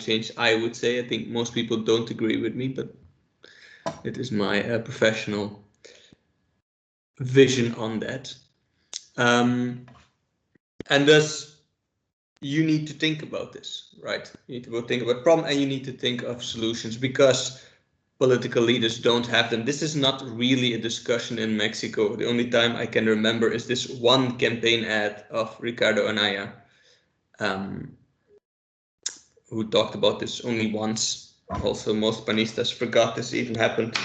change, I would say. I think most people don't agree with me, but it is my professional vision on that. And thus, you need to think about this, right? You need to think about problem and you need to think of solutions because political leaders don't have them. This is not really a discussion in Mexico. The only time I can remember is this one campaign ad of Ricardo Anaya, who talked about this only once. Also, most panistas forgot this even happened.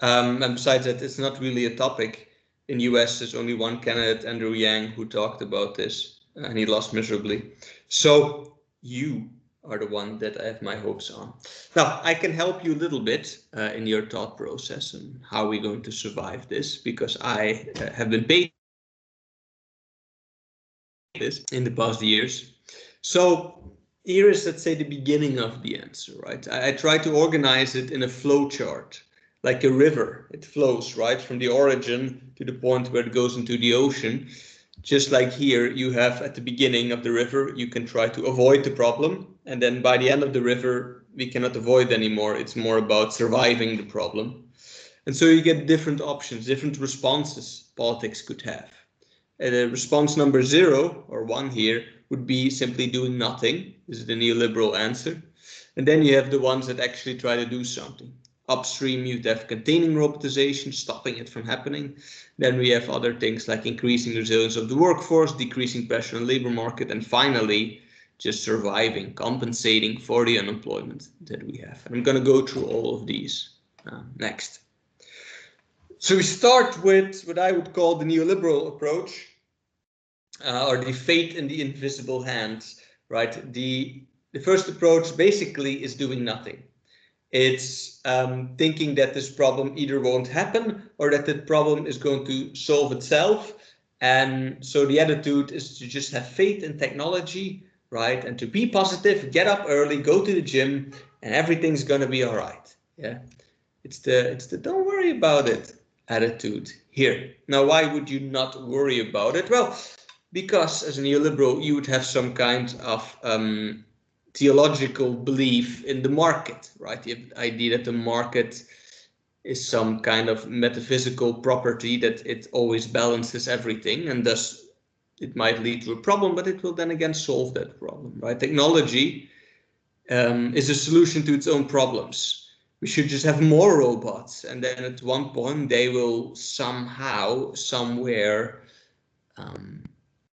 And besides that, it's not really a topic. In US, there's only one candidate, Andrew Yang, who talked about this, and he lost miserably. So you are the one that I have my hopes on. Now, I can help you a little bit in your thought process and how we're going to survive this, because I have been paid this in the past years. So here is, let's say, the beginning of the answer, right? I try to organize it in a flow chart, like a river. It flows, right, from the origin to the point where it goes into the ocean. Just like here, you have at the beginning of the river, you can try to avoid the problem. And then by the end of the river, we cannot avoid anymore. It's more about surviving the problem. And so you get different options, different responses politics could have. And response number 0 or 1 here would be simply doing nothing. This is the neoliberal answer. And then you have the ones that actually try to do something. Upstream, you'd have containing robotization, stopping it from happening. Then we have other things like increasing resilience of the workforce, decreasing pressure on the labor market, and finally, just surviving, compensating for the unemployment that we have. And I'm going to go through all of these next. So we start with what I would call the neoliberal approach, or the fate in the invisible hands, right? The first approach basically is doing nothing. It's thinking that this problem either won't happen or that the problem is going to solve itself. And so the attitude is to just have faith in technology, right? And to be positive, get up early, go to the gym, and everything's going to be all right. Yeah, it's the don't worry about it attitude here. Now, why would you not worry about it? Well, because as a neoliberal, you would have some kind of theological belief in the market, right? The idea that the market is some kind of metaphysical property, that it always balances everything, and thus it might lead to a problem, but it will then again solve that problem, right? Technology is a solution to its own problems. We should just have more robots, and then at one point they will somehow, somewhere,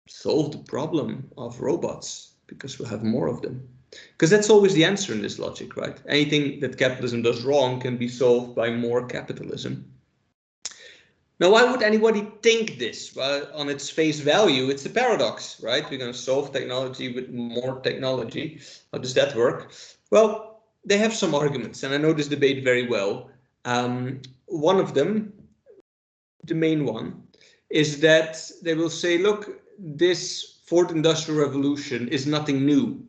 solve the problem of robots, because we'll have more of them. Because that's always the answer in this logic, right? Anything that capitalism does wrong can be solved by more capitalism. Now, why would anybody think this? Well, on its face value, it's a paradox, right? We're going to solve technology with more technology. How does that work? Well, they have some arguments, and I know this debate very well. One of them, the main one, is that they will say, look, this fourth industrial revolution is nothing new.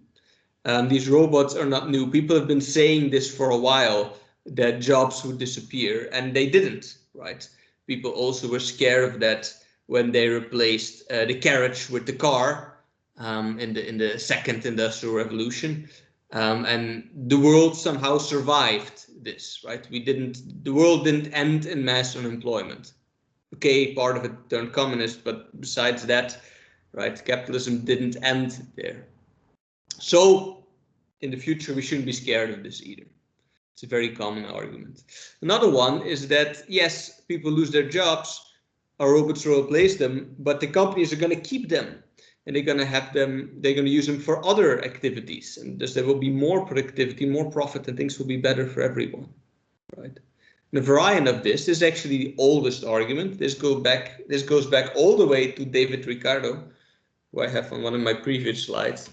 These robots are not new. People have been saying this for a while, that jobs would disappear, and they didn't, right? People also were scared of that when they replaced the carriage with the car in the second industrial revolution, and the world somehow survived this, right? The world didn't end in mass unemployment. Okay, part of it turned communist, but besides that, right, capitalism didn't end there. So in the future, we shouldn't be scared of this either. It's a very common argument. Another one is that, yes, people lose their jobs, our robots will replace them, but the companies are going to keep them, and they're going to use them for other activities, and thus there will be more productivity, more profit, and things will be better for everyone, right? And a variant of this is actually the oldest argument. This goes back all the way to David Ricardo, who I have on one of my previous slides,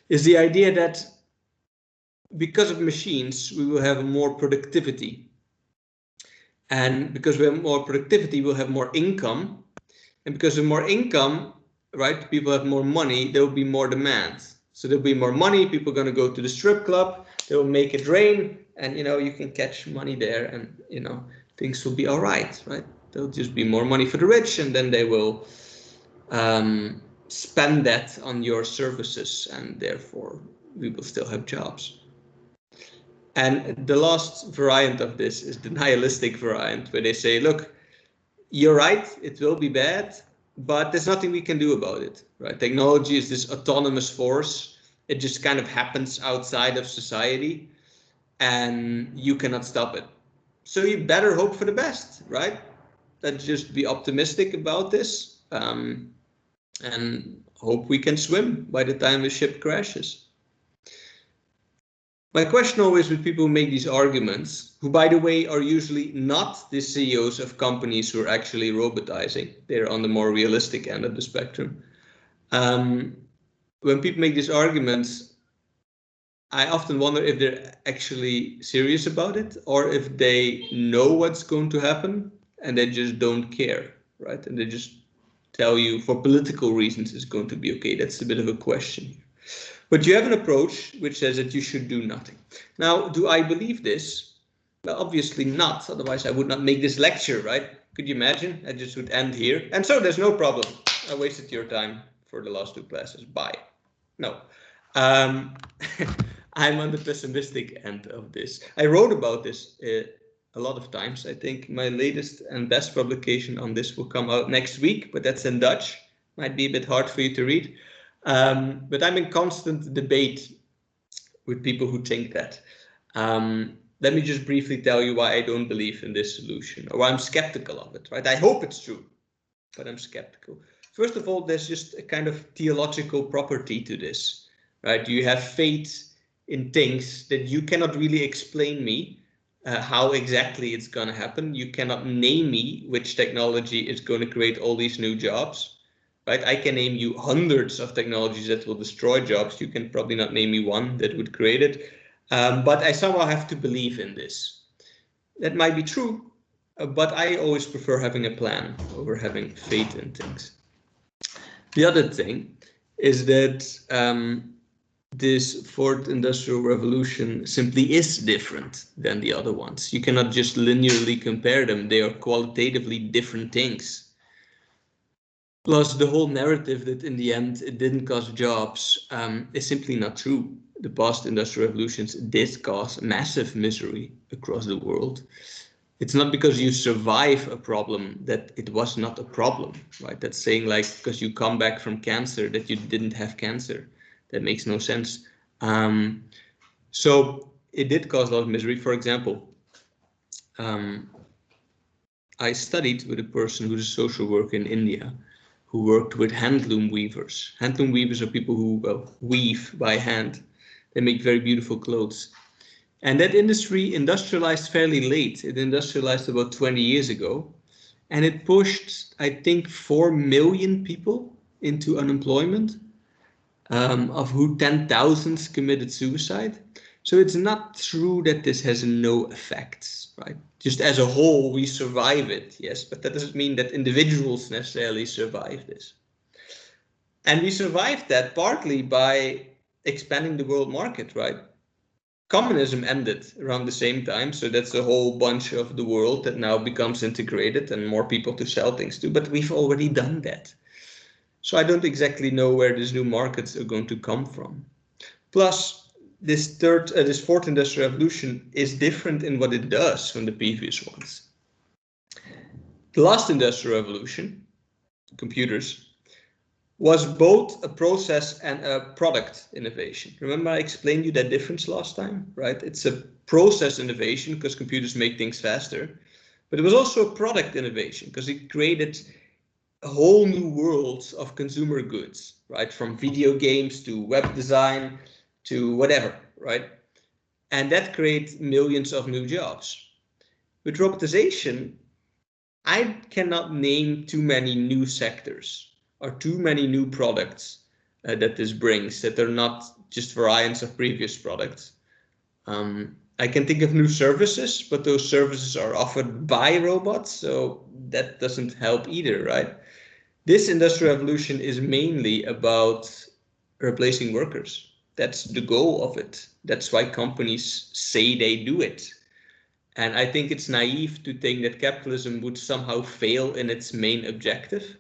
is the idea that because of machines, we will have more productivity. And because we have more productivity, we'll have more income. And because of more income, right, people have more money, there will be more demand. So there'll be more money, people are going to go to the strip club, they will make it rain, and, you can catch money there, and, things will be all right, right? There'll just be more money for the rich, and then they will spend that on your services, and therefore we will still have jobs. And the last variant of this is the nihilistic variant, where they say, look, you're right, it will be bad, but there's nothing we can do about it, right? Technology is this autonomous force. It just kind of happens outside of society, and you cannot stop it. So you better hope for the best, right? Let's just be optimistic about this, and hope we can swim by the time the ship crashes. My question always with people who make these arguments, who by the way are usually not the CEOs of companies who are actually robotizing, they're on the more realistic end of the spectrum. When people make these arguments, I often wonder if they're actually serious about it, or if they know what's going to happen and they just don't care, right? And they just tell you for political reasons it's going to be okay. That's a bit of a question. But you have an approach which says that you should do nothing. Now, do I believe this? Well, obviously not. Otherwise, I would not make this lecture, right? Could you imagine? I just would end here. And so there's no problem. I wasted your time for the last 2 classes. Bye. No. I'm on the pessimistic end of this. I wrote about this a lot of times. I think my latest and best publication on this will come out next week, but that's in Dutch. Might be a bit hard for you to read. But I'm in constant debate with people who think that. Let me just briefly tell you why I don't believe in this solution, or why I'm skeptical of it, right? I hope it's true, but I'm skeptical. First of all, there's just a kind of theological property to this, right? You have faith in things that you cannot really explain me how exactly it's going to happen. You cannot name me which technology is going to create all these new jobs. Right? I can name you hundreds of technologies that will destroy jobs. You can probably not name me one that would create it. But I somehow have to believe in this. That might be true, but I always prefer having a plan over having faith in things. The other thing is that this fourth industrial revolution simply is different than the other ones. You cannot just linearly compare them. They are qualitatively different things. Plus, the whole narrative that in the end it didn't cause jobs is simply not true. The past industrial revolutions did cause massive misery across the world. It's not because you survive a problem that it was not a problem, right? That's saying like because you come back from cancer that you didn't have cancer. That makes no sense. So it did cause a lot of misery. For example, I studied with a person who's a social worker in India, who worked with handloom weavers. Handloom weavers are people who weave by hand. They make very beautiful clothes. And that industry industrialized fairly late. It industrialized about 20 years ago. And it pushed, I think, 4 million people into unemployment, of who 10,000 committed suicide. So it's not true that this has no effects, right? Just as a whole, we survive it, yes, but that doesn't mean that individuals necessarily survive this. And we survived that partly by expanding the world market, right? Communism ended around the same time, so that's a whole bunch of the world that now becomes integrated and more people to sell things to, but we've already done that. So I don't exactly know where these new markets are going to come from. Plus, this fourth industrial revolution is different in what it does from the previous ones. The last industrial revolution, computers, was both a process and a product innovation. Remember I explained you that difference last time, right? It's a process innovation because computers make things faster, but it was also a product innovation because it created a whole new world of consumer goods, right? From video games to web design to whatever, right? And that creates millions of new jobs. With robotization, I cannot name too many new sectors or too many new products that this brings that are not just variants of previous products. I can think of new services, but those services are offered by robots, so that doesn't help either, right? This industrial revolution is mainly about replacing workers. That's the goal of it. That's why companies say they do it. And I think it's naive to think that capitalism would somehow fail in its main objective,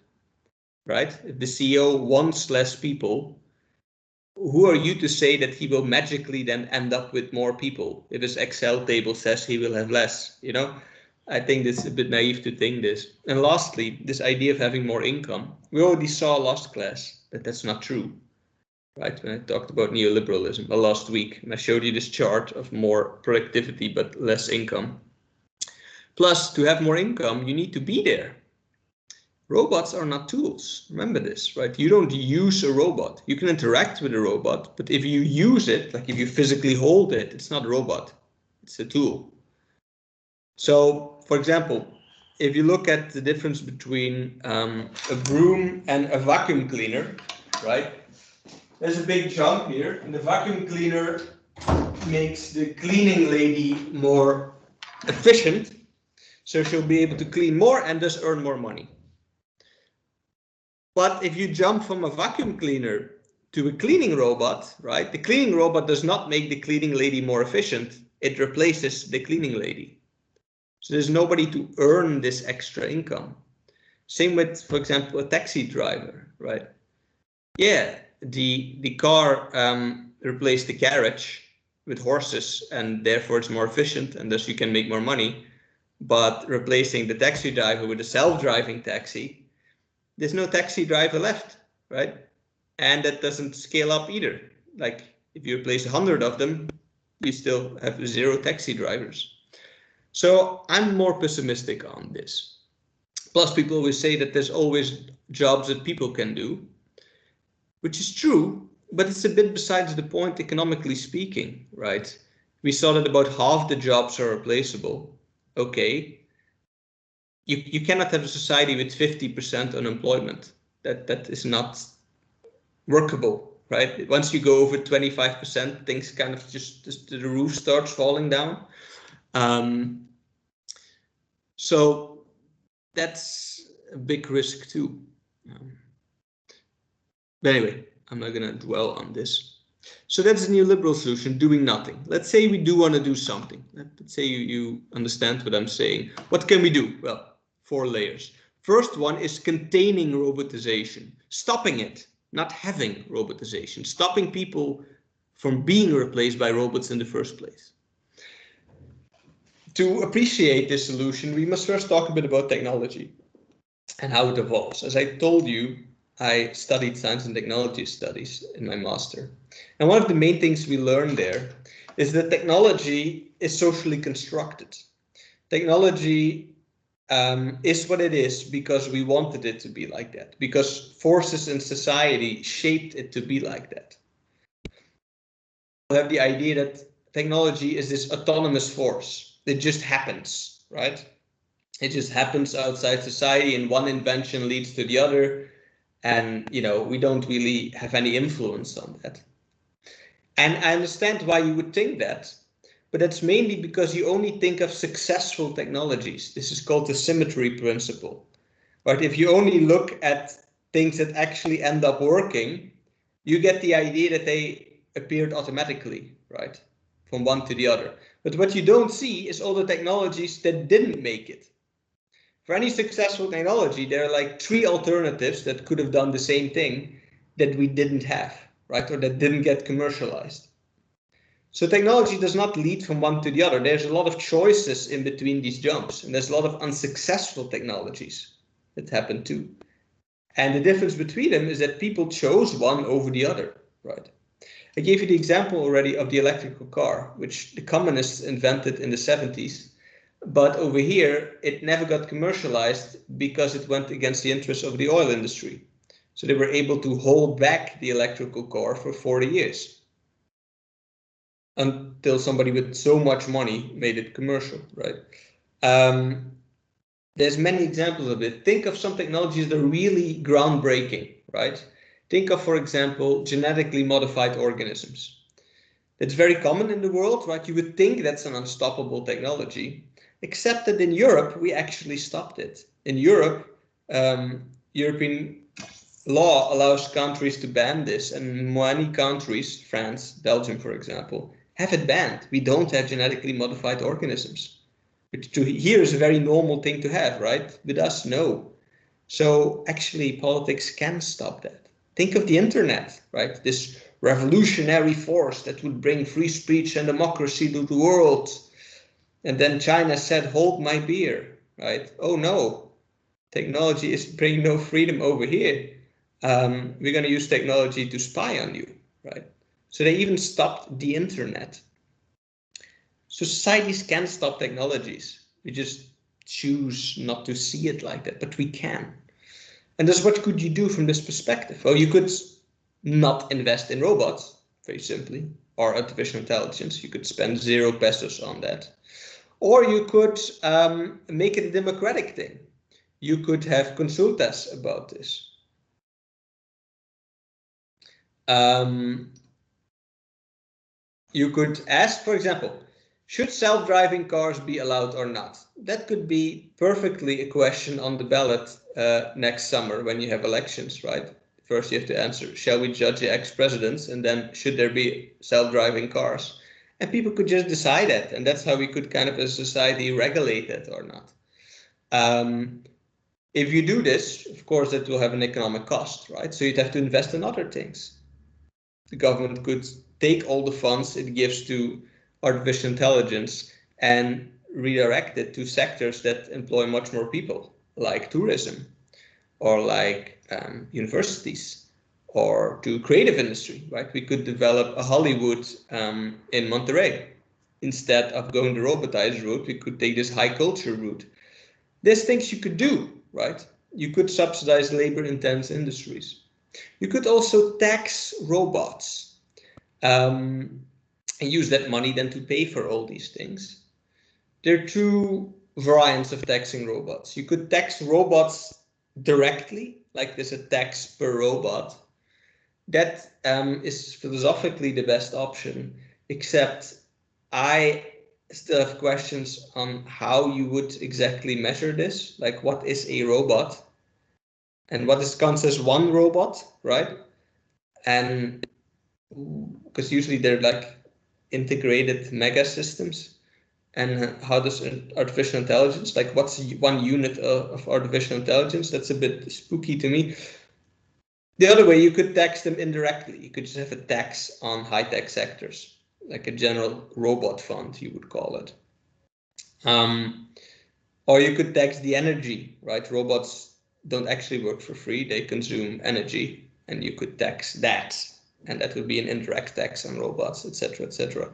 right? If the CEO wants less people, who are you to say that he will magically then end up with more people if his Excel table says he will have less, you know? I think it's a bit naive to think this. And lastly, this idea of having more income. We already saw last class that that's not true, right? When I talked about neoliberalism last week, and I showed you this chart of more productivity but less income. Plus, to have more income, you need to be there. Robots are not tools. Remember this, right? You don't use a robot. You can interact with a robot, but if you use it, like if you physically hold it, it's not a robot, it's a tool. So, for example, if you look at the difference between a broom and a vacuum cleaner, right? There's a big jump here, and the vacuum cleaner makes the cleaning lady more efficient, so she'll be able to clean more and thus earn more money. But if you jump from a vacuum cleaner to a cleaning robot, right? The cleaning robot does not make the cleaning lady more efficient. It replaces the cleaning lady. So there's nobody to earn this extra income. Same with, for example, a taxi driver, right? Yeah, the car replaced the carriage with horses, and therefore it's more efficient, and thus you can make more money. But replacing the taxi driver with a self-driving taxi, there's no taxi driver left, right? And that doesn't scale up either. Like if you replace 100 of them, you still have 0 taxi drivers. So I'm more pessimistic on this. Plus, people always say that there's always jobs that people can do, which is true, but it's a bit besides the point economically speaking, right? We saw that about half the jobs are replaceable. Okay. You cannot have a society with 50% unemployment. That is not workable, right? Once you go over 25%, things kind of just the roof starts falling down. So that's a big risk too. But anyway, I'm not going to dwell on this. So that's the neoliberal solution, doing nothing. Let's say we do want to do something. Let's say you understand what I'm saying. What can we do? Well, 4 layers. First one is containing robotization, stopping it, not having robotization, stopping people from being replaced by robots in the first place. To appreciate this solution, we must first talk a bit about technology and how it evolves. As I told you, I studied science and technology studies in my master. And one of the main things we learned there is that technology is socially constructed. Technology is what it is because we wanted it to be like that, because forces in society shaped it to be like that. We have the idea that technology is this autonomous force. It just happens, right? It just happens outside society, and one invention leads to the other. And, you know, we don't really have any influence on that. And I understand why you would think that, but that's mainly because you only think of successful technologies. This is called the symmetry principle, right? If you only look at things that actually end up working, you get the idea that they appeared automatically, right? From one to the other. But what you don't see is all the technologies that didn't make it. For any successful technology, there are like 3 alternatives that could have done the same thing that we didn't have, right? Or that didn't get commercialized. So technology does not lead from one to the other. There's a lot of choices in between these jumps, and there's a lot of unsuccessful technologies that happen too. And the difference between them is that people chose one over the other, right? I gave you the example already of the electrical car, which the communists invented in the 70s. But over here, it never got commercialized because it went against the interests of the oil industry. So they were able to hold back the electrical car for 40 years. Until somebody with so much money made it commercial, right? There's many examples of it. Think of some technologies that are really groundbreaking, right? Think of, for example, genetically modified organisms. It's very common in the world, right? You would think that's an unstoppable technology, except that in Europe, we actually stopped it. In Europe, European law allows countries to ban this, and many countries, France, Belgium, for example, have it banned. We don't have genetically modified organisms, which to here is a very normal thing to have, right? With us, no. So actually, politics can stop that. Think of the internet, right? This revolutionary force that would bring free speech and democracy to the world. And then China said, hold my beer, right? Oh no, technology is bringing no freedom over here. We're going to use technology to spy on you, right? So they even stopped the internet. So societies can stop technologies. We just choose not to see it like that, but we can. And thus, what could you do from this perspective? Well, you could not invest in robots, very simply, or artificial intelligence. You could spend 0 pesos on that. Or you could make it a democratic thing. You could have consultas about this. You could ask, for example, should self-driving cars be allowed or not? That could be perfectly a question on the ballot next summer when you have elections, right? First you have to answer, shall we judge the ex-presidents? And then should there be self-driving cars? And people could just decide that. And that's how we could kind of as a society regulate it or not. If you do this, of course, that will have an economic cost, right? So you'd have to invest in other things. The government could take all the funds it gives to artificial intelligence and redirect it to sectors that employ much more people, like tourism, or like universities, or to creative industry, right? We could develop a Hollywood in Monterrey. Instead of going the robotized route, we could take this high culture route. There's things you could do, right? You could subsidize labor-intense industries. You could also tax robots and use that money then to pay for all these things. There are 2 variants of taxing robots. You could tax robots directly, like there's a tax per robot. That is philosophically the best option, except I still have questions on how you would exactly measure this. Like, what is a robot? And what is counts as one robot, right? And because usually they're like integrated mega systems. And how does artificial intelligence, like what's 1 unit of artificial intelligence? That's a bit spooky to me. The other way, you could tax them indirectly. You could just have a tax on high-tech sectors, like a general robot fund, you would call it. Or you could tax the energy, right? Robots don't actually work for free. They consume energy, and you could tax that. And that would be an indirect tax on robots, etc., etc.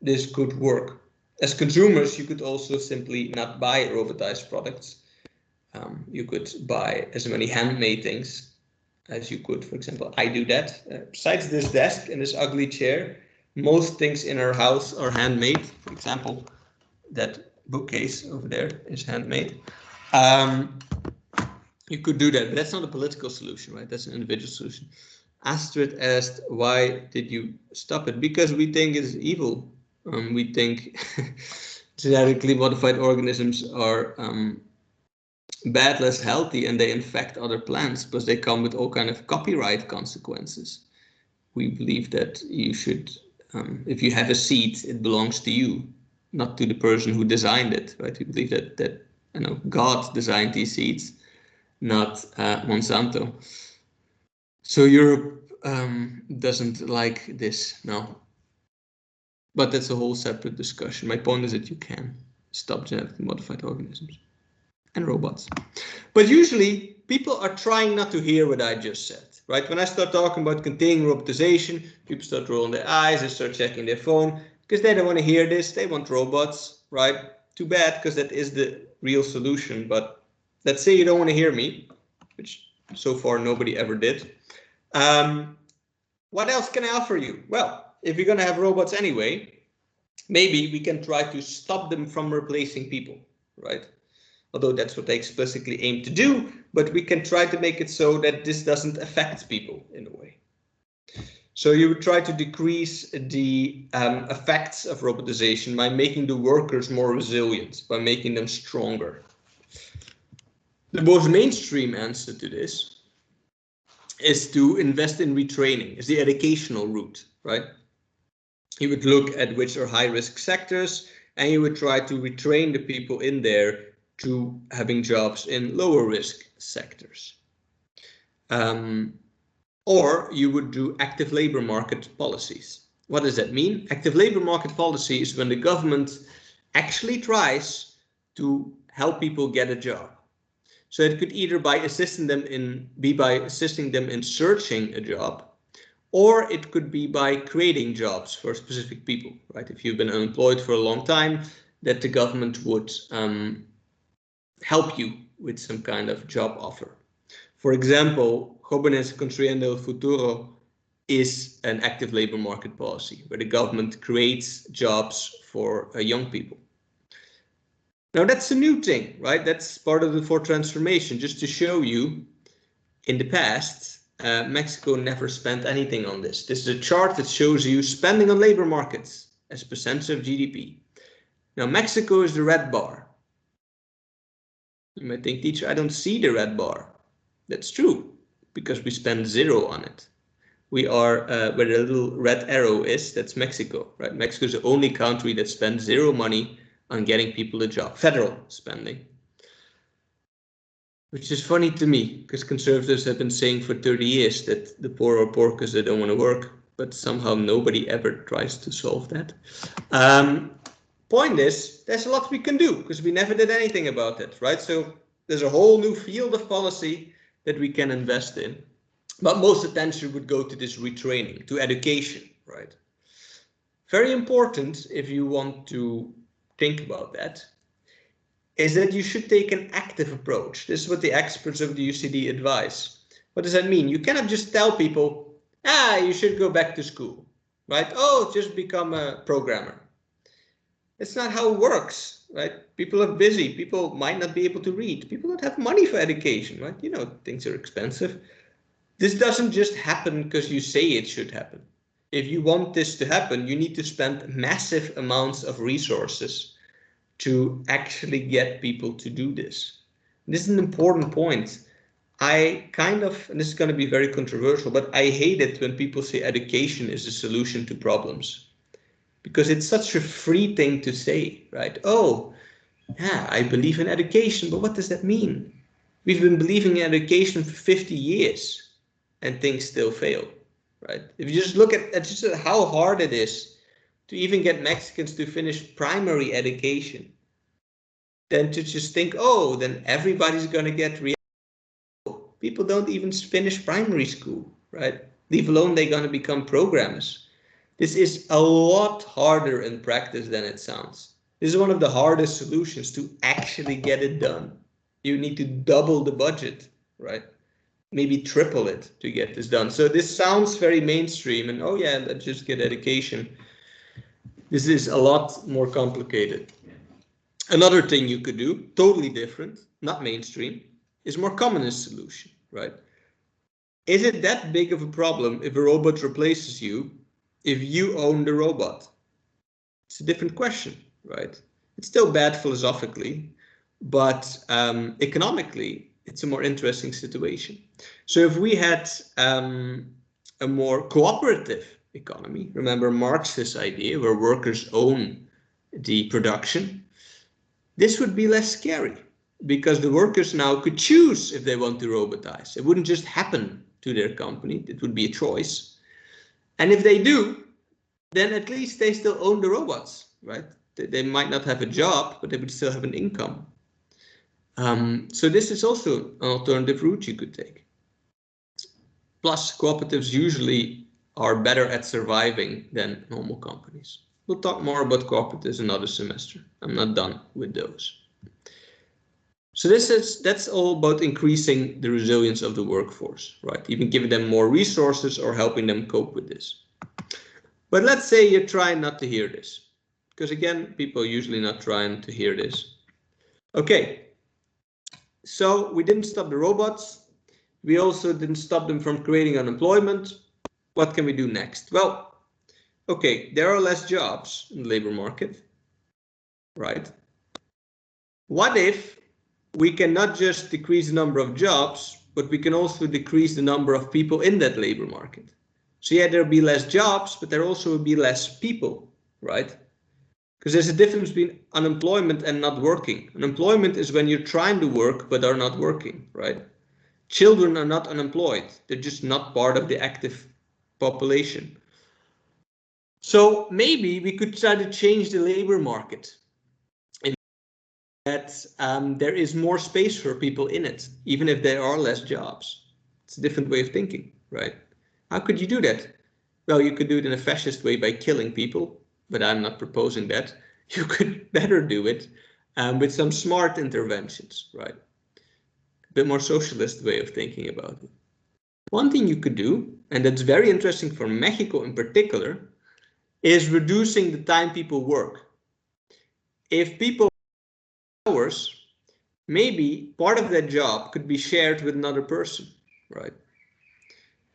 This could work. As consumers, you could also simply not buy robotized products. You could buy as many handmade things as you could. For example, I do that. Besides this desk and this ugly chair, most things in our house are handmade. For example, that bookcase over there is handmade. You could do that, but that's not a political solution, right? That's an individual solution. Astrid asked, why did you stop it? Because we think it's evil. We think genetically modified organisms are bad, less healthy, and they infect other plants because they come with all kind of copyright consequences. We believe that you should, if you have a seed, it belongs to you, not to the person who designed it, right? We believe that you know, God designed these seeds, not Monsanto. So Europe doesn't like this, no. But that's a whole separate discussion. My point is that you can stop genetically modified organisms and robots. But usually people are trying not to hear what I just said, right? When I start talking about containing robotization, people start rolling their eyes, they start checking their phone because they don't want to hear this. They want robots, right? Too bad, because that is the real solution. But let's say you don't want to hear me, which so far nobody ever did. What else can I offer you? Well, if you're going to have robots anyway, maybe we can try to stop them from replacing people, right? Although that's what they explicitly aim to do, but we can try to make it so that this doesn't affect people in a way. So you would try to decrease the effects of robotization by making the workers more resilient, by making them stronger. The most mainstream answer to this is to invest in retraining, is the educational route, right? You would look at which are high-risk sectors, and you would try to retrain the people in there to having jobs in lower risk sectors. Or you would do active labor market policies. What does that mean? Active labor market policy is when the government actually tries to help people get a job. So it could either by assisting them in searching a job, or it could be by creating jobs for specific people, right? If you've been unemployed for a long time, that the government would help you with some kind of job offer. For example, Jóvenes Construyendo el Futuro is an active labor market policy where the government creates jobs for young people. Now that's a new thing, right? That's part of the fourth transformation. Just to show you, in the past, Mexico never spent anything on this. This is a chart that shows you spending on labor markets as percentage of GDP. Now Mexico is the red bar. You might think, teacher, I don't see the red bar. That's true, because we spend 0 on it. We are where the little red arrow is, that's Mexico, right? Mexico is the only country that spends 0 money on getting people a job, federal spending. Which is funny to me, because conservatives have been saying for 30 years that the poor are poor because they don't want to work, but somehow nobody ever tries to solve that. Point is, there's a lot we can do because we never did anything about it, right? So there's a whole new field of policy that we can invest in. But most attention would go to this retraining, to education, right? Very important if you want to think about that, is that you should take an active approach. This is what the experts of the UCD advise. What does that mean? You cannot just tell people, you should go back to school, right? Oh, just become a programmer. It's not how it works, right? People are busy. People might not be able to read. People don't have money for education, right? You know, things are expensive. This doesn't just happen because you say it should happen. If you want this to happen, you need to spend massive amounts of resources to actually get people to do this. This is an important point. And this is going to be very controversial, but I hate it when people say education is a solution to problems. Because it's such a free thing to say, right? Oh, yeah, I believe in education, but what does that mean? We've been believing in education for 50 years and things still fail, right? If you just look at just how hard it is to even get Mexicans to finish primary education, then to just think, oh, then everybody's going to get people don't even finish primary school, right? Leave alone they're going to become programmers. This is a lot harder in practice than it sounds. This is one of the hardest solutions to actually get it done. You need to double the budget, right? Maybe triple it to get this done. So this sounds very mainstream and, oh yeah, let's just get education. This is a lot more complicated. Another thing you could do, totally different, not mainstream, is more communist solution, right? Is it that big of a problem if a robot replaces you if you own the robot? It's a different question, right? It's still bad philosophically, but economically, it's a more interesting situation. So if we had a more cooperative economy, remember Marx's idea where workers own the production, this would be less scary because the workers now could choose if they want to robotize. It wouldn't just happen to their company, it would be a choice. And if they do, then at least they still own the robots, right? They might not have a job, but they would still have an income. So this is also an alternative route you could take. Plus, cooperatives usually are better at surviving than normal companies. We'll talk more about cooperatives another semester. I'm not done with those. So that's all about increasing the resilience of the workforce, right? Even giving them more resources or helping them cope with this. But let's say you're trying not to hear this, because again, people are usually not trying to hear this. Okay, so we didn't stop the robots. We also didn't stop them from creating unemployment. What can we do next? Well, okay, there are less jobs in the labor market, right? What if we can not just decrease the number of jobs, but we can also decrease the number of people in that labor market? So yeah, there'll be less jobs, but there also will be less people, right? Because there's a difference between unemployment and not working. Unemployment is when you're trying to work, but are not working, right? Children are not unemployed. They're just not part of the active population. So maybe we could try to change the labor market in that there is more space for people in it, even if there are less jobs. It's a different way of thinking, right? How could you do that? Well, you could do it in a fascist way by killing people, but I'm not proposing that. You could better do it with some smart interventions, right? A bit more socialist way of thinking about it. One thing you could do, and that's very interesting for Mexico in particular, is reducing the time people work. If people work hours, maybe part of that job could be shared with another person, right?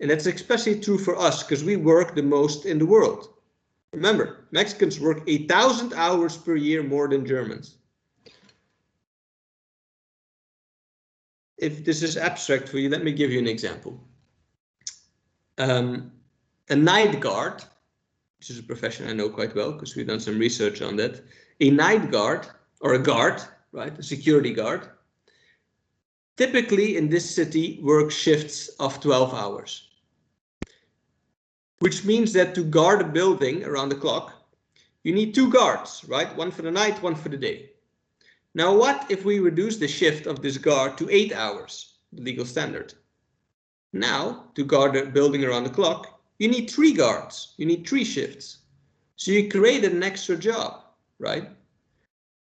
And that's especially true for us because we work the most in the world. Remember, Mexicans work 8,000 hours per year more than Germans. If this is abstract for you, let me give you an example. A night guard, which is a profession I know quite well because we've done some research on that. A night guard, or a guard, right, a security guard, typically in this city works shifts of 12 hours. Which means that to guard a building around the clock, you need 2 guards, right? One for the night, one for the day. Now, what if we reduce the shift of this guard to 8 hours, the legal standard? Now, to guard a building around the clock, you need 3 guards, you need 3 shifts. So you created an extra job, right?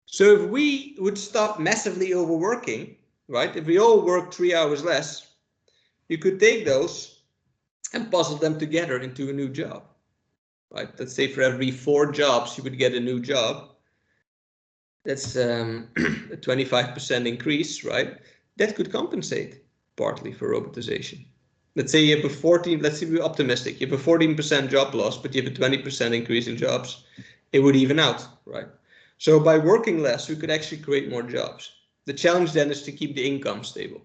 So if we would stop massively overworking, right? If we all work 3 hours less, you could take those and puzzle them together into a new job, right? Let's say for every 4 jobs, you would get a new job. That's a 25% increase, right? That could compensate partly for robotization. Let's say you have a 14, let's say we're optimistic, you have a 14% job loss, but you have a 20% increase in jobs, it would even out, right? So by working less, we could actually create more jobs. The challenge then is to keep the income stable.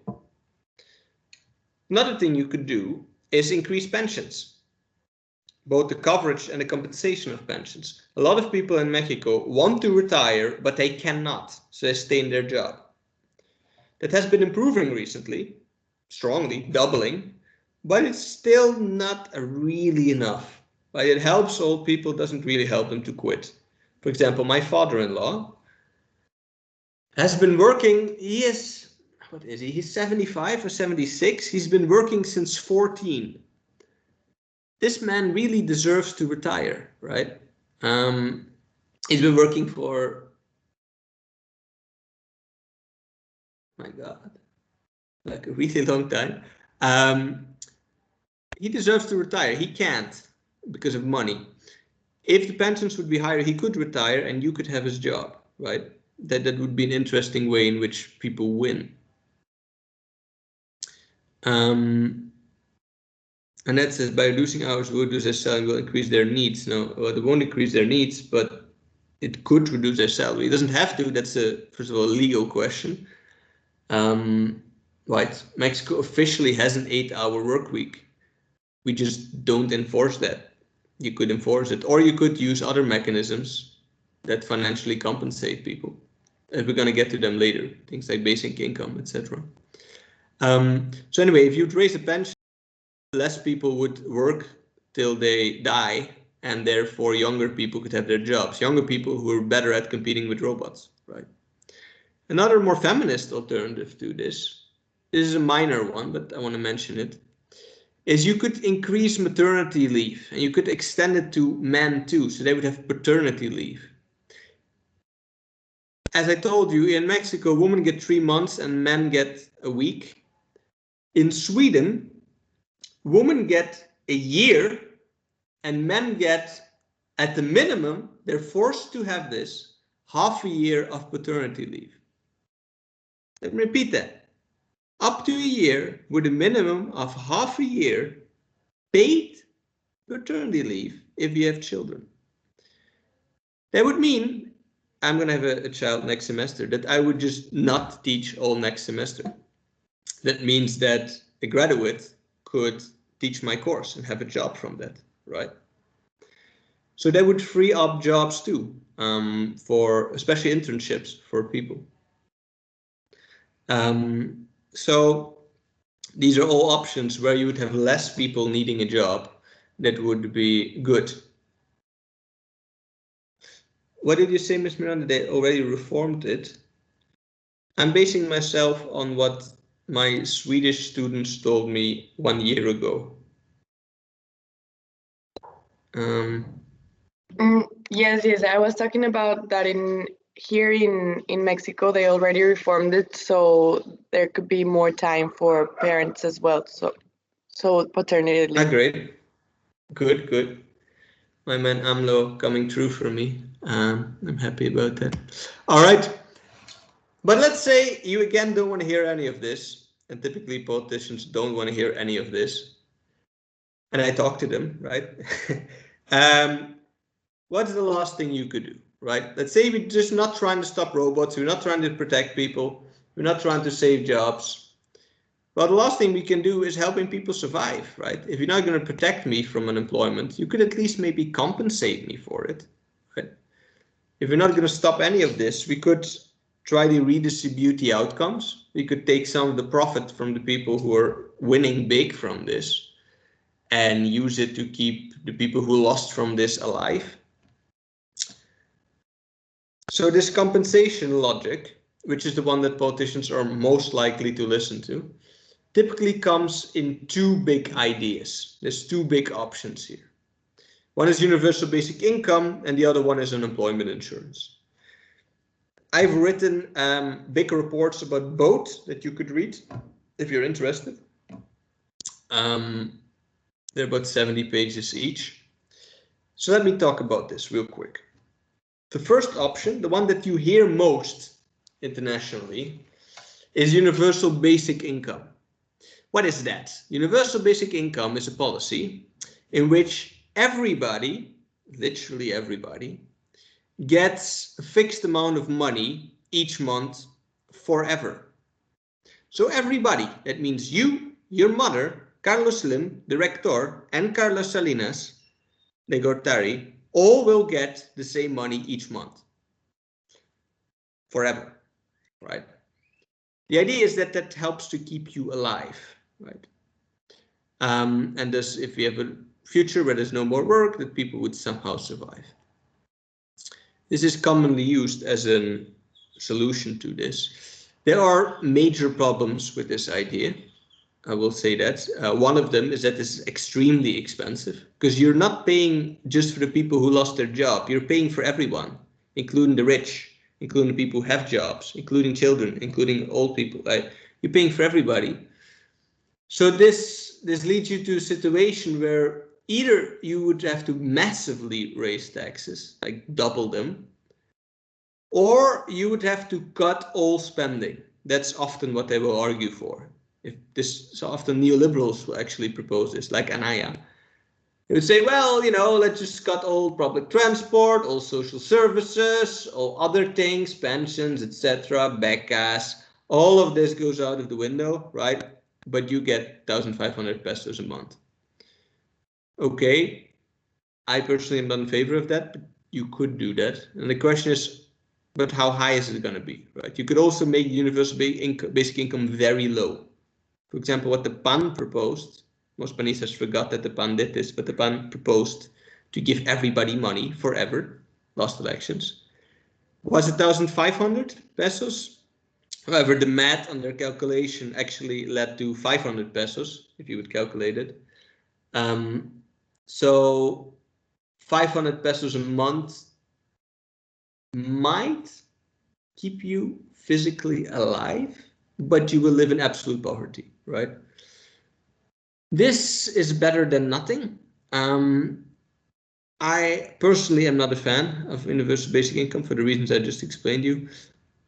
Another thing you could do is increase pensions, both the coverage and the compensation of pensions. A lot of people in Mexico want to retire, but they cannot, so they stay in their job. That has been improving recently, strongly, doubling, but it's still not really enough. Right? It helps old people, doesn't really help them to quit. For example, my father-in-law has been working, he's 75 or 76, he's been working since 14. This man really deserves to retire, right? He's been working for, my God, like a really long time. He deserves to retire. He can't because of money. If the pensions would be higher, he could retire and you could have his job, right? That would be an interesting way in which people win. And that says by reducing hours, will reduce their salary, will increase their needs. No, well, it won't increase their needs, but it could reduce their salary. It doesn't have to. That's first of all, a legal question. Right. Mexico officially has an 8-hour work week. We just don't enforce that. You could enforce it, or you could use other mechanisms that financially compensate people. And we're going to get to them later, things like basic income, etc. So anyway, if you'd raise the pension, less people would work till they die, and therefore younger people could have their jobs. Younger people who are better at competing with robots, right? Another more feminist alternative to this is a minor one, but I want to mention it, is you could increase maternity leave and you could extend it to men too, so they would have paternity leave. As I told you, in Mexico, women get 3 months and men get a week. In Sweden, women get a year and men get, at the minimum, they're forced to have this, half a year of paternity leave. Let me repeat that. Up to a year with a minimum of half a year paid paternity leave if you have children. That would mean I'm going to have a child next semester, that I would just not teach all next semester. That means that a graduate could teach my course and have a job from that, right? So that would free up jobs too, for especially internships for people. So These are all options where you would have less people needing a job that would be good. What did you say, Ms. Miranda? They already reformed it. I'm basing myself on what my Swedish students told me 1 year ago. Yes, I was talking about that here in Mexico, they already reformed it, so there could be more time for parents as well. So paternity leave. Great. Good. My man AMLO coming true for me. I'm happy about that. All right. But let's say you again don't want to hear any of this, and typically politicians don't want to hear any of this. And I talk to them, right? What's the last thing you could do, right? Let's say we're just not trying to stop robots, we're not trying to protect people, we're not trying to save jobs. Well, the last thing we can do is helping people survive, right? If you're not going to protect me from unemployment, you could at least maybe compensate me for it, right? If we're not going to stop any of this, we could try to redistribute the outcomes. We could take some of the profit from the people who are winning big from this and use it to keep the people who lost from this alive. So this compensation logic, which is the one that politicians are most likely to listen to, typically comes in two big ideas. There's two big options here. One is universal basic income and the other one is unemployment insurance. I've written big reports about both that you could read if you're interested. They're about 70 pages each. So let me talk about this real quick. The first option, the one that you hear most internationally, is universal basic income. What is that? Universal basic income is a policy in which everybody, literally everybody, gets a fixed amount of money each month forever. So everybody, that means you, your mother, Carlos Slim, the rector, and Carlos Salinas de Gortari, all will get the same money each month forever, right? The idea is that that helps to keep you alive, right? And thus, if we have a future where there's no more work, that people would somehow survive. This is commonly used as a solution to this. There are major problems with this idea. I will say that. One of them is that this is extremely expensive because you're not paying just for the people who lost their job. You're paying for everyone, including the rich, including the people who have jobs, including children, including old people. Right? You're paying for everybody. So this leads you to a situation where either you would have to massively raise taxes, like double them, or you would have to cut all spending. That's often what they will argue for. So often neoliberals will actually propose this, like Anaya. They would say, well, let's just cut all public transport, all social services, all other things, pensions, etc., becas. All of this goes out of the window, right? But you get 1,500 pesos a month. Okay, I personally am not in favor of that, but you could do that. And the question is, but how high is it going to be, right? You could also make universal basic income very low. For example, what the PAN proposed, most panistas forgot that the PAN did this, but the PAN proposed to give everybody money forever, last elections, was 1,500 pesos. However, the math on their calculation actually led to 500 pesos, if you would calculate it. So 500 pesos a month might keep you physically alive, but you will live in absolute poverty, right? This is better than nothing. I personally am not a fan of universal basic income for the reasons I just explained to you,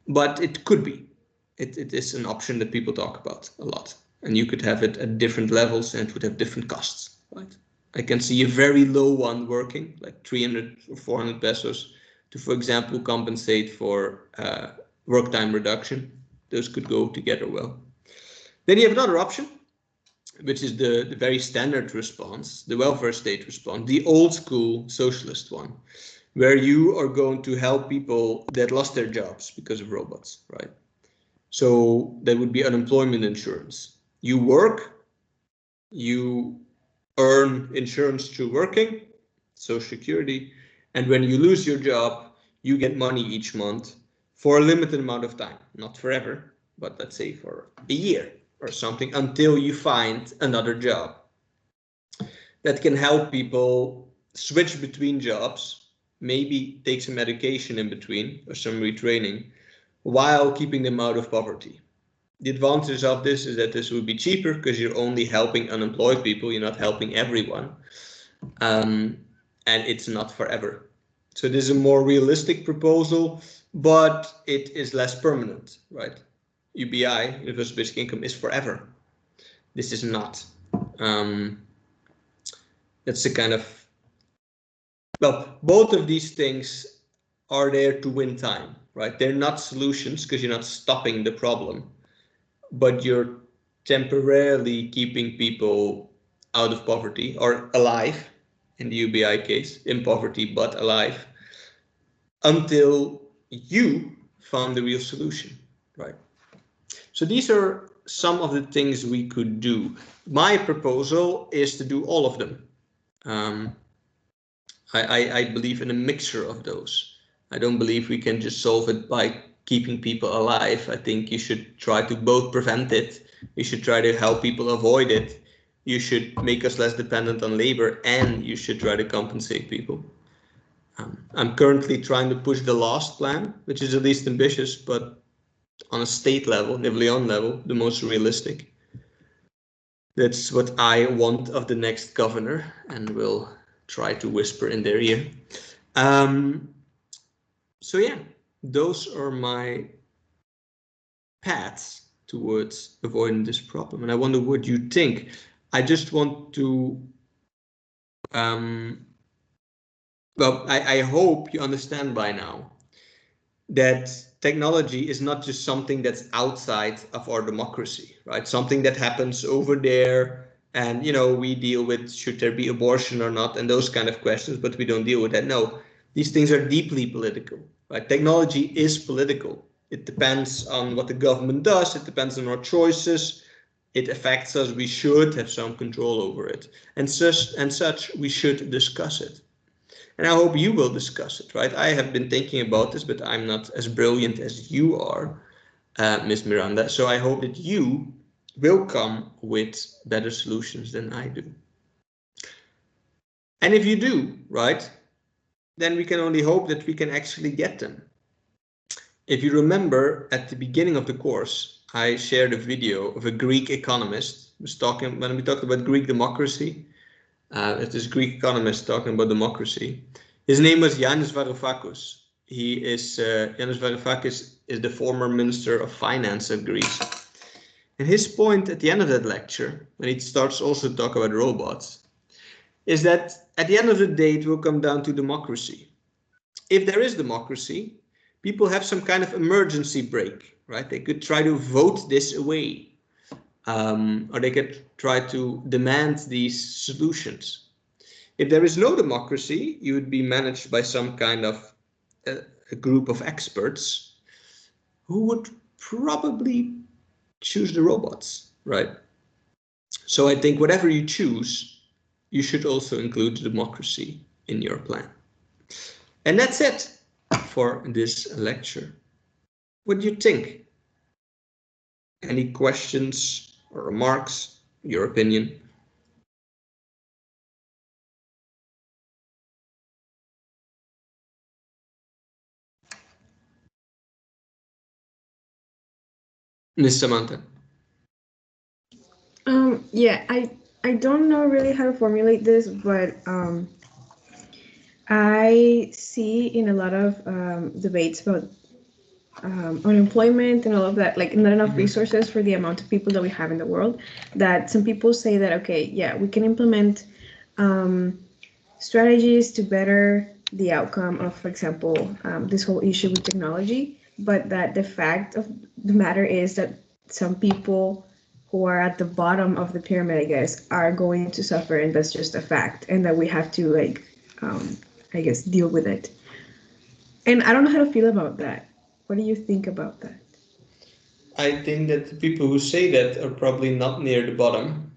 but it could be. It is an option that people talk about a lot, and you could have it at different levels and it would have different costs, right? I can see a very low one working, like 300 or 400 pesos, to, for example, compensate for work time reduction. Those could go together well. Then you have another option, which is the very standard response, the welfare state response, the old school socialist one, where you are going to help people that lost their jobs because of robots, right? So that would be unemployment insurance. You work, you earn insurance through working, Social Security, and when you lose your job, you get money each month for a limited amount of time, not forever, but let's say for a year or something, until you find another job. That can help people switch between jobs, maybe take some education in between or some retraining, while keeping them out of poverty. The advantage of this is that this will be cheaper because you're only helping unemployed people, you're not helping everyone. And it's not forever. So this is a more realistic proposal, but it is less permanent, right? UBI, Universal Basic Income, is forever. This is not. That's the kind of, well, both of these things are there to win time, right? They're not solutions because you're not stopping the problem, but you're temporarily keeping people out of poverty or alive, in the UBI case, in poverty but alive, until you found the real solution, right? So these are some of the things we could do. My proposal is to do all of them. I believe in a mixture of those. I don't believe we can just solve it by keeping people alive. I think you should try to both prevent it. You should try to help people avoid it. You should make us less dependent on labor, and you should try to compensate people. I'm currently trying to push the last plan, which is the least ambitious, but on a state level, Nivleon level, the most realistic. That's what I want of the next governor, and will try to whisper in their ear. So yeah, those are my paths towards avoiding this problem. And I wonder what you think. I just want to, well, I hope you understand by now that technology is not just something that's outside of our democracy, right? Something that happens over there, and we deal with should there be abortion or not, and those kind of questions, but we don't deal with that. No, these things are deeply political, right? Technology is political. It depends on what the government does. It depends on our choices. It affects us. We should have some control over it, and such we should discuss it. And I hope you will discuss it, right? I have been thinking about this, but I'm not as brilliant as you are, Ms. Miranda. So I hope that you will come with better solutions than I do. And if you do, right, then we can only hope that we can actually get them. If you remember, at the beginning of the course, I shared a video of a Greek economist who was talking, when we talked about Greek democracy, it's this Greek economist talking about democracy. His name was Yanis Varoufakis. Yanis Varoufakis is the former Minister of Finance of Greece. And his point at the end of that lecture, when he starts also to talk about robots, is that at the end of the day, it will come down to democracy. If there is democracy, people have some kind of emergency brake, right? They could try to vote this away. Or they could try to demand these solutions. If there is no democracy, you would be managed by some kind of a group of experts who would probably choose the robots, right? So I think whatever you choose, you should also include democracy in your plan. And that's it for this lecture. What do you think? Any questions or remarks, your opinion? Ms. Samantha. Yeah, I don't know really how to formulate this, but I see in a lot of debates about unemployment and all of that, like not enough resources for the amount of people that we have in the world, that some people say that, okay, yeah, we can implement strategies to better the outcome of, for example, this whole issue with technology, but that the fact of the matter is that some people who are at the bottom of the pyramid, I guess, are going to suffer, and that's just a fact, and that we have to, like, I guess, deal with it. And I don't know how to feel about that. What do you think about that? I think that the people who say that are probably not near the bottom.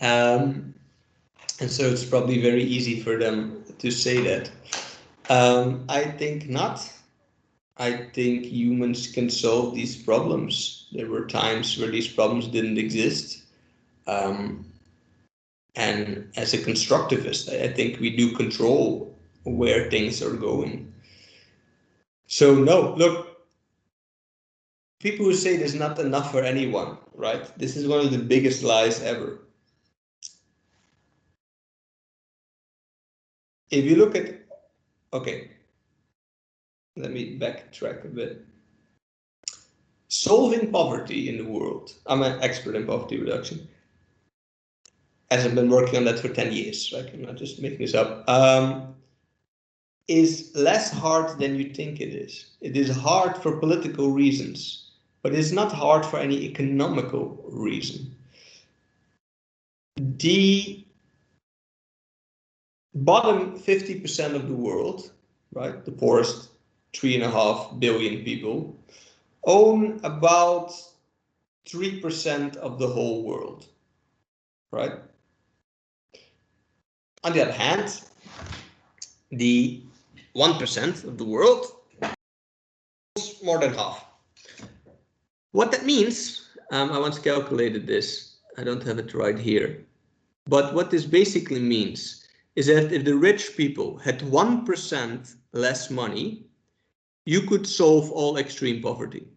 And so it's probably very easy for them to say that. I think not. I think humans can solve these problems. There were times where these problems didn't exist. And as a constructivist, I think we do control where things are going. So no, look, people who say there's not enough for anyone, right? This is one of the biggest lies ever. If you look at, okay, let me backtrack a bit. Solving poverty in the world, I'm an expert in poverty reduction, as I've been working on that for 10 years, right? I'm not just making this up, is less hard than you think it is. It is hard for political reasons, but it's not hard for any economical reason. The bottom 50% of the world, right, the poorest 3.5 billion people, own about 3% of the whole world, right? On the other hand, the 1% of the world owns more than half. What that means, I once calculated this, I don't have it right here, but what this basically means is that if the rich people had 1% less money, you could solve all extreme poverty.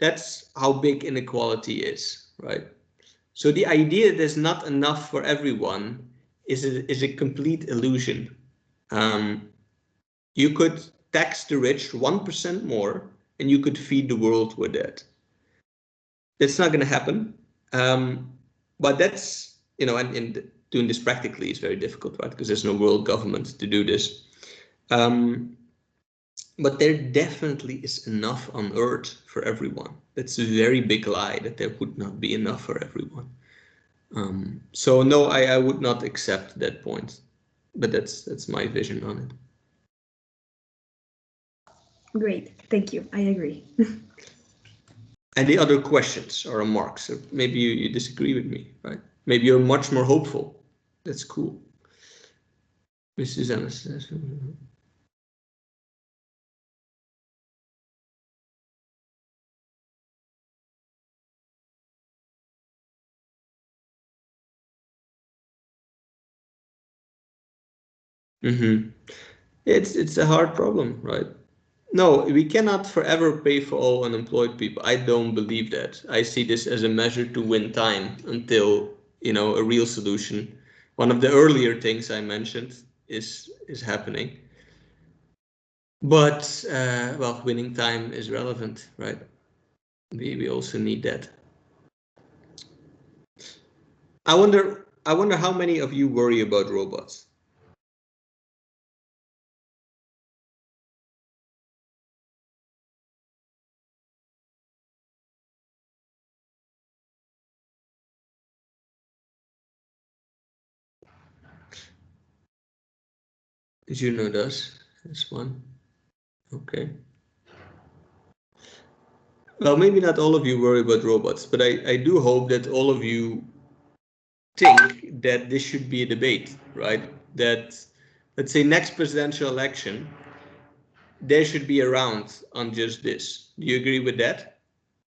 That's how big inequality is, right? So the idea that there's not enough for everyone is a complete illusion. You could tax the rich 1% more and you could feed the world with that. That's not going to happen. But that's, you know, and doing this practically is very difficult, right? Because there's no world government to do this. But there definitely is enough on Earth for everyone. That's a very big lie that there would not be enough for everyone. So no, I would not accept that point, but that's my vision on it. Great, thank you. I agree. Any other questions or remarks? Or maybe you disagree with me, right? Maybe you're much more hopeful. That's cool. Miss Susanna says. It's a hard problem, right? No, we cannot forever pay for all unemployed people. I don't believe that. I see this as a measure to win time until, you know, a real solution. One of the earlier things I mentioned is happening. But well, winning time is relevant, right? We also need that. I wonder how many of you worry about robots. Juno does. That's one. Okay. Well, maybe not all of you worry about robots, but I do hope that all of you think that this should be a debate, right? That, let's say, next presidential election, there should be a round on just this. Do you agree with that?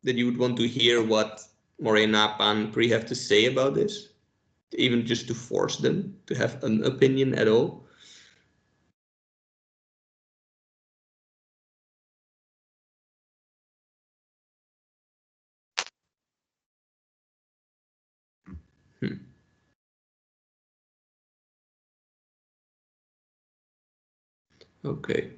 That you would want to hear what Morena, Pan, Pri have to say about this? Even just to force them to have an opinion at all? Okay.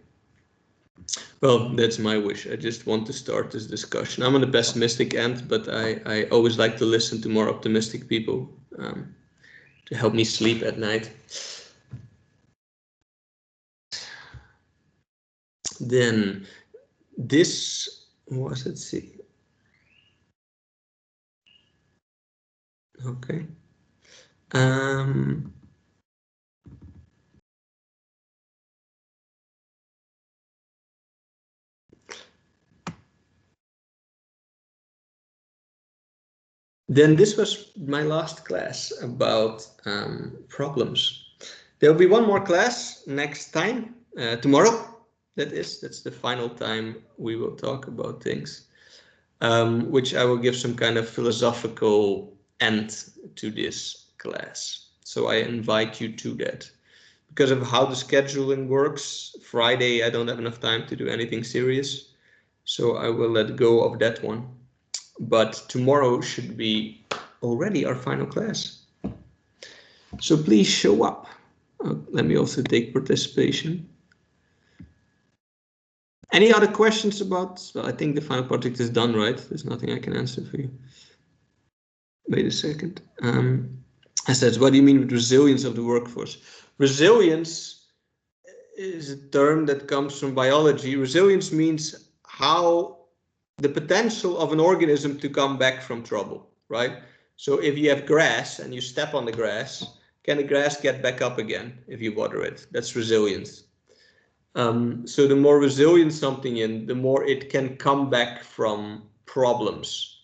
Well, that's my wish. I just want to start this discussion. I'm on the pessimistic end, but I always like to listen to more optimistic people to help me sleep at night. Then this was, let's see. Okay. Then this was my last class about problems. There'll be one more class next time, tomorrow. That's the final time we will talk about things, which I will give some kind of philosophical end to this class. So I invite you to that. Because of how the scheduling works, Friday I don't have enough time to do anything serious, so I will let go of that one. But tomorrow should be already our final class. So please show up. Let me also take participation. Any other questions about, well, I think the final project is done, right? There's nothing I can answer for you. Wait a second. I said, what do you mean with resilience of the workforce? Resilience is a term that comes from biology. Resilience means how the potential of an organism to come back from trouble, right? So if you have grass and you step on the grass, can the grass get back up again if you water it? That's resilience. So the more resilient something is, the more it can come back from problems.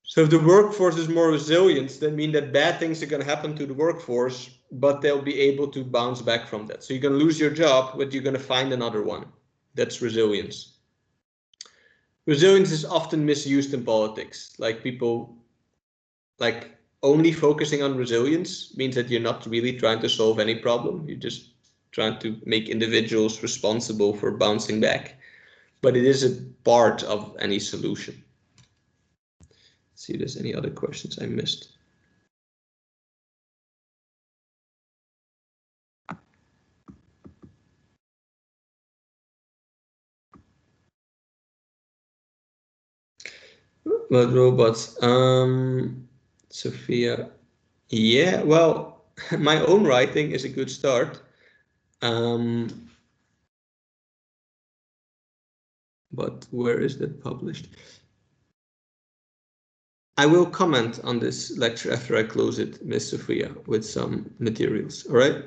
So if the workforce is more resilient, that means that bad things are going to happen to the workforce, but they'll be able to bounce back from that. So you're going to lose your job, but you're going to find another one. That's resilience. Resilience is often misused in politics. Like people, like only focusing on resilience means that you're not really trying to solve any problem. You're just trying to make individuals responsible for bouncing back. But it is a part of any solution. Let's see if there's any other questions I missed. What robots? Sophia. Yeah, well, my own writing is a good start. But where is that published? I will comment on this lecture after I close it, Miss Sophia, with some materials. All right?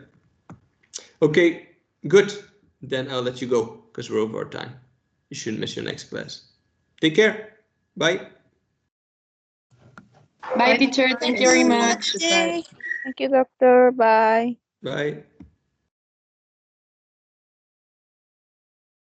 Okay, good. Then I'll let you go because we're over our time. You shouldn't miss your next class. Take care. Bye. Bye, teacher. Thank you very much. Goodbye. Thank you, doctor. Bye. Bye.